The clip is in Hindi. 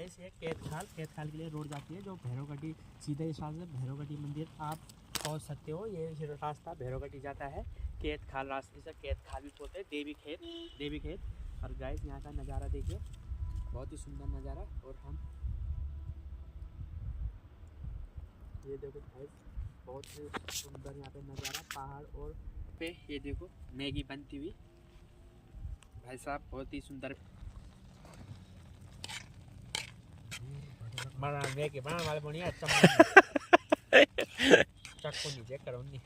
गाइस ये केतखाल के लिए रोड जाती है जो भैरवगढ़ी, सीधे इस रास्ते से भैरवगढ़ी मंदिर आप पहुंच सकते हो। ये रास्ता भैरवगढ़ी जाता है, केतखाल रास्ते से, केतखाल भी बोलते हैं, देवी खेत। और गाइस यहाँ का नज़ारा देखिए, बहुत ही सुंदर नज़ारा। और हम ये देखो गाइस, बहुत ही सुंदर यहाँ पे नज़ारा, पहाड़ और पे ये देखो मैगी बनती हुई, भाई साहब बहुत ही सुंदर मैगी बना वाले बढ़िया। चक्को नीचे करो नहीं।